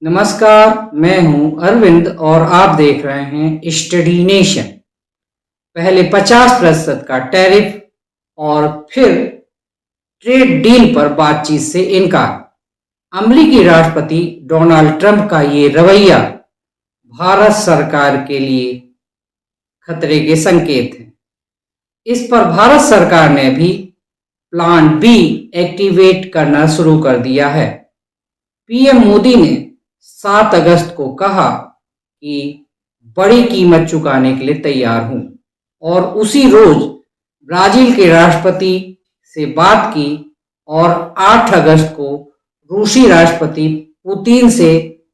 नमस्कार, मैं हूं अरविंद और आप देख रहे हैं स्टडी नेशन। पहले 50% का टैरिफ और फिर ट्रेड डील पर बातचीत से इनकार। अमेरिकी राष्ट्रपति डोनाल्ड ट्रंप का ये रवैया भारत सरकार के लिए खतरे के संकेत हैं। इस पर भारत सरकार ने भी प्लान बी एक्टिवेट करना शुरू कर दिया है। पीएम मोदी ने 7 अगस्त को कहा कि बड़ी कीमत चुकाने के लिए तैयार हूं और उसी रोज ब्राजील के राष्ट्रपति से बात की और 8 अगस्त को रूसी राष्ट्रपति पुतिन से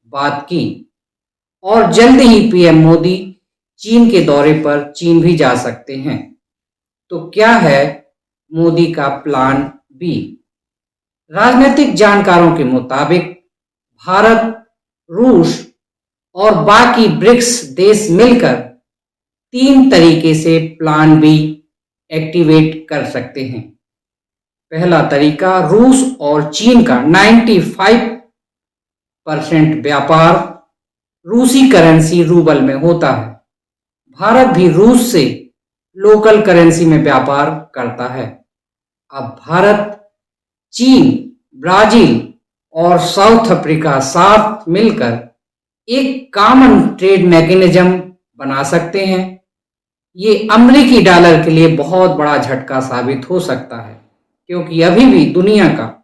बात की और जल्द ही पीएम मोदी चीन के दौरे पर चीन भी जा सकते हैं। तो क्या है मोदी का प्लान बी? राजनीतिक जानकारों के मुताबिक भारत, रूस और बाकी ब्रिक्स देश मिलकर 3 तरीके से प्लान बी एक्टिवेट कर सकते हैं। पहला तरीका, रूस और चीन का 95% व्यापार रूसी करेंसी रूबल में होता है। भारत भी रूस से लोकल करेंसी में व्यापार करता है। अब भारत, चीन, ब्राजील और साउथ अफ्रीका साथ मिलकर एक कॉमन ट्रेड मैकेनिज्म बना सकते हैं। ये अमेरिकी डॉलर के लिए बहुत बड़ा झटका साबित हो सकता है, क्योंकि अभी भी दुनिया का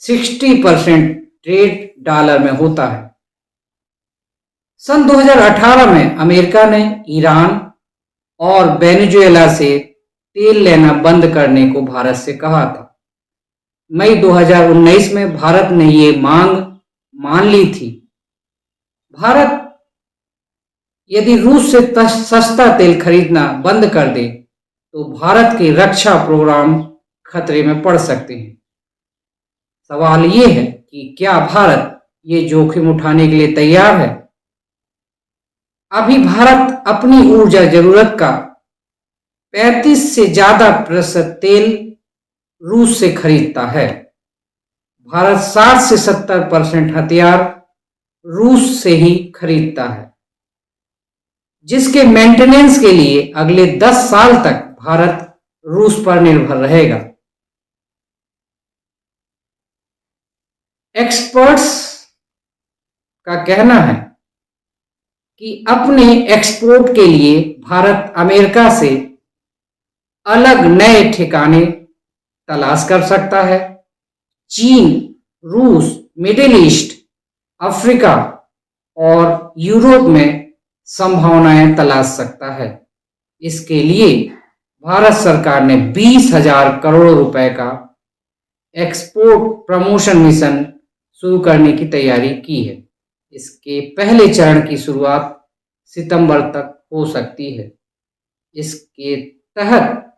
60% ट्रेड डॉलर में होता है। सन 2018 में अमेरिका ने ईरान और वेनेजुएला से तेल लेना बंद करने को भारत से कहा था। मई 2019 में भारत ने ये मांग मान ली थी। भारत यदि रूस से सस्ता तेल खरीदना बंद कर दे तो भारत के रक्षा प्रोग्राम खतरे में पड़ सकते हैं। सवाल ये है कि क्या भारत ये जोखिम उठाने के लिए तैयार है? अभी भारत अपनी ऊर्जा जरूरत का 35 से ज्यादा प्रतिशत तेल रूस से खरीदता है। भारत 60 से 70% हथियार रूस से ही खरीदता है, जिसके मेंटेनेंस के लिए अगले 10 साल तक भारत रूस पर निर्भर रहेगा। एक्सपर्ट्स का कहना है कि अपने एक्सपोर्ट के लिए भारत अमेरिका से अलग नए ठिकाने तलाश कर सकता है। चीन, रूस, मिडिल ईस्ट, अफ्रीका और यूरोप में संभावनाएं तलाश सकता है। इसके लिए भारत सरकार ने 20,000 करोड़ रुपए का एक्सपोर्ट प्रमोशन मिशन शुरू करने की तैयारी की है। इसके पहले चरण की शुरुआत सितंबर तक हो सकती है। इसके तहत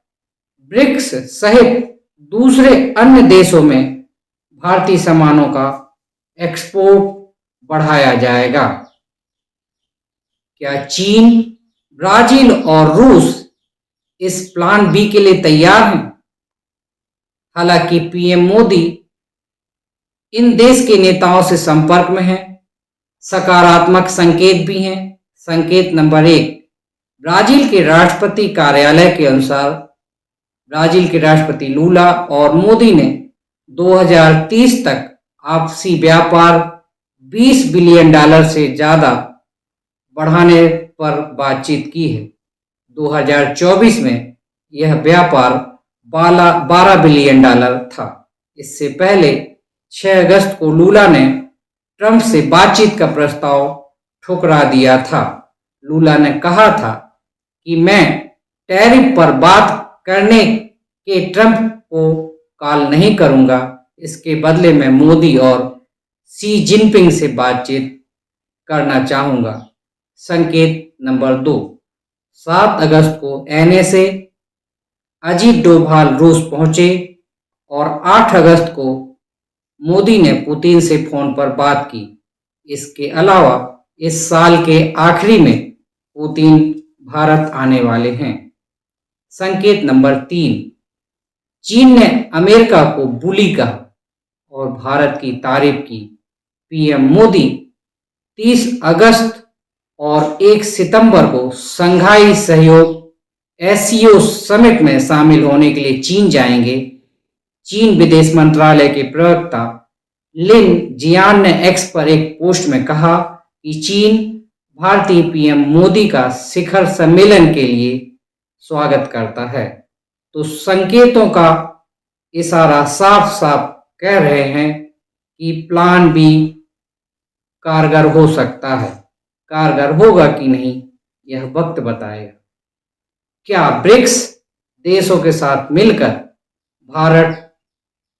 ब्रिक्स सहित दूसरे अन्य देशों में भारतीय सामानों का एक्सपोर्ट बढ़ाया जाएगा। क्या चीन, ब्राजील और रूस इस प्लान बी के लिए तैयार हैं? हालांकि पीएम मोदी इन देश के नेताओं से संपर्क में हैं। सकारात्मक संकेत भी हैं। संकेत नंबर 1, ब्राजील के राष्ट्रपति कार्यालय के अनुसार ब्राजील के राष्ट्रपति लूला और मोदी ने 2030 तक आपसी व्यापार $20 बिलियन से ज्यादा बढ़ाने पर बातचीत की है। 2024 में यह व्यापार $12 बिलियन था। इससे पहले 6 अगस्त को लूला ने ट्रंप से बातचीत का प्रस्ताव ठुकरा दिया था। लूला ने कहा था कि मैं टैरिफ पर बात करने के ट्रंप को कॉल नहीं करूंगा। इसके बदले में मोदी और शी जिनपिंग से बातचीत करना चाहूंगा। संकेत नंबर 2, 7 अगस्त को एनएसए अजीत डोभाल रूस पहुंचे और 8 अगस्त को मोदी ने पुतिन से फोन पर बात की। इसके अलावा इस साल के आखिरी में पुतिन भारत आने वाले हैं। संकेत नंबर 3, चीन ने अमेरिका को बुली कहा और भारत की तारीफ की। पीएम मोदी 30 अगस्त और 1 सितंबर को शंघाई सहयोग एससीओ समिट में शामिल होने के लिए चीन जाएंगे। चीन विदेश मंत्रालय के प्रवक्ता लिन जियान ने एक्स पर एक पोस्ट में कहा कि चीन भारतीय पीएम मोदी का शिखर सम्मेलन के लिए स्वागत करता है। तो संकेतों का इशारा साफ साफ कह रहे हैं कि प्लान बी कारगर हो सकता है। कारगर होगा कि नहीं, यह वक्त बताएगा। क्या ब्रिक्स देशों के साथ मिलकर भारत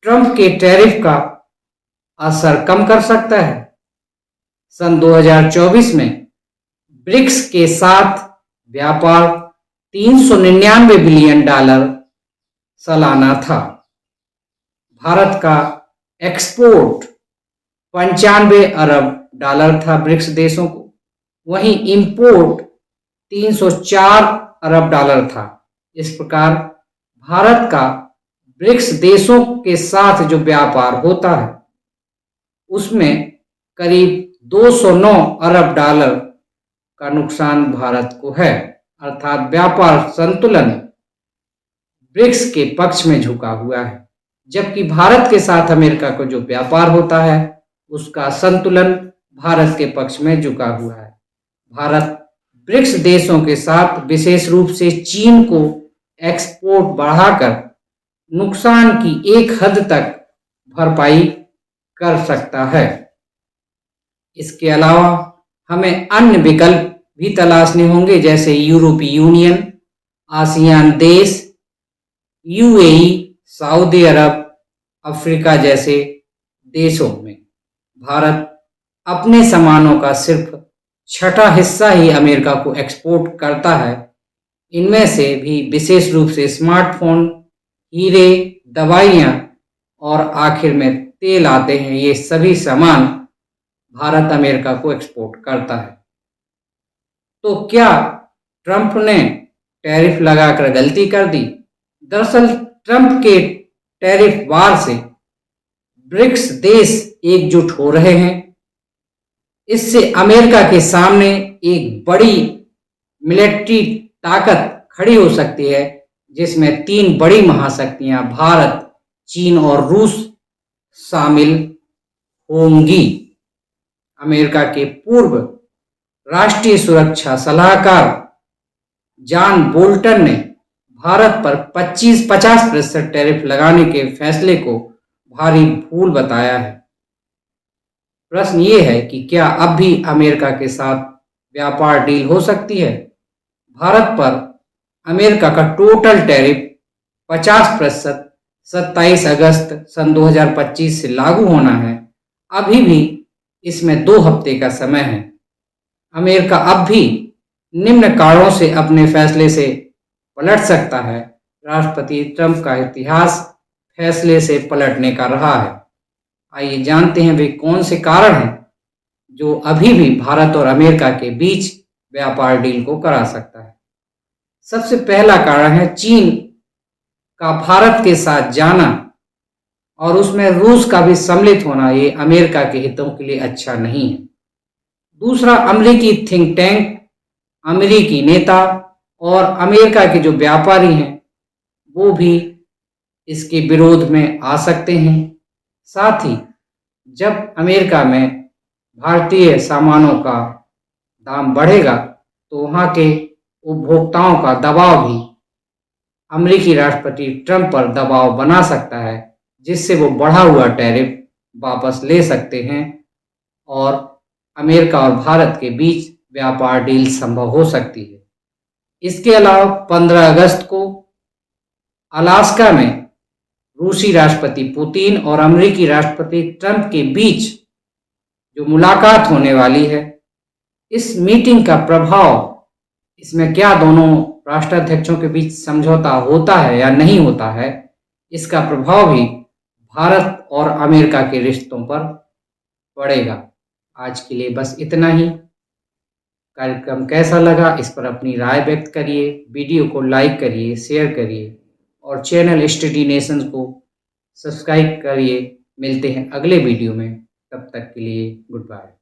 ट्रंप के टैरिफ का असर कम कर सकता है? सन 2024 में ब्रिक्स के साथ व्यापार $399 बिलियन सालाना था। भारत का एक्सपोर्ट $95 अरब था ब्रिक्स देशों को, वहीं इंपोर्ट $304 अरब था। इस प्रकार भारत का ब्रिक्स देशों के साथ जो व्यापार होता है उसमें करीब $209 अरब का नुकसान भारत को है, अर्थात व्यापार संतुलन ब्रिक्स के पक्ष में झुका हुआ है। जबकि भारत के साथ अमेरिका को जो व्यापार होता है उसका संतुलन भारत के पक्ष में झुका हुआ है। भारत ब्रिक्स देशों के साथ विशेष रूप से चीन को एक्सपोर्ट बढ़ाकर नुकसान की एक हद तक भरपाई कर सकता है। इसके अलावा हमें अन्य विकल्प भी तलाशने होंगे, जैसे यूरोपीय यूनियन, आसियान देश, यूएई, सऊदी अरब, अफ्रीका जैसे देशों में। भारत अपने सामानों का सिर्फ छठा हिस्सा ही अमेरिका को एक्सपोर्ट करता है। इनमें से भी विशेष रूप से स्मार्टफोन, हीरे, दवाइयाँ और आखिर में तेल आते हैं। ये सभी सामान भारत अमेरिका को एक्सपोर्ट करता है। तो क्या ट्रंप ने टैरिफ लगाकर गलती कर दी? दरअसल ट्रंप के टैरिफ वार से ब्रिक्स देश एकजुट हो रहे हैं। इससे अमेरिका के सामने एक बड़ी मिलिट्री ताकत खड़ी हो सकती है, जिसमें 3 बड़ी महाशक्तियां भारत, चीन और रूस शामिल होंगी। अमेरिका के पूर्व राष्ट्रीय सुरक्षा सलाहकार जॉन बोल्टन ने भारत पर 50% टैरिफ लगाने के फैसले को भारी भूल बताया है। प्रश्न ये है कि क्या अब भी अमेरिका के साथ व्यापार डील हो सकती है? भारत पर अमेरिका का टोटल टैरिफ 50% 27 अगस्त सन 2025 से लागू होना है। अभी भी इसमें 2 हफ्ते का समय है। अमेरिका अब भी निम्न कारणों से अपने फैसले से पलट सकता है। राष्ट्रपति ट्रंप का इतिहास फैसले से पलटने का रहा है। आइए जानते हैं वे कौन से कारण हैं जो अभी भी भारत और अमेरिका के बीच व्यापार डील को करा सकता है। सबसे पहला कारण है चीन का भारत के साथ जाना और उसमें रूस का भी सम्मिलित होना। ये अमेरिका के हितों के लिए अच्छा नहीं है। दूसरा, अमेरिकी थिंक टैंक, अमेरिकी नेता और अमेरिका के जो व्यापारी हैं वो भी इसके विरोध में आ सकते हैं। साथ ही जब अमेरिका में भारतीय सामानों का दाम बढ़ेगा तो वहाँ के उपभोक्ताओं का दबाव भी अमेरिकी राष्ट्रपति ट्रंप पर दबाव बना सकता है, जिससे वो बढ़ा हुआ टैरिफ वापस ले सकते हैं और अमेरिका और भारत के बीच व्यापार डील संभव हो सकती है। इसके अलावा 15 अगस्त को अलास्का में रूसी राष्ट्रपति पुतिन और अमेरिकी राष्ट्रपति ट्रंप के बीच जो मुलाकात होने वाली है, इस मीटिंग का प्रभाव, इसमें क्या दोनों राष्ट्राध्यक्षों के बीच समझौता होता है या नहीं होता है, इसका प्रभाव भी भारत और अमेरिका के रिश्तों पर पड़ेगा। आज के लिए बस इतना ही। कार्यक्रम कैसा लगा इस पर अपनी राय व्यक्त करिए, वीडियो को लाइक करिए, शेयर करिए और चैनल स्टडी नेशन को सब्सक्राइब करिए। मिलते हैं अगले वीडियो में, तब तक के लिए गुड बाय।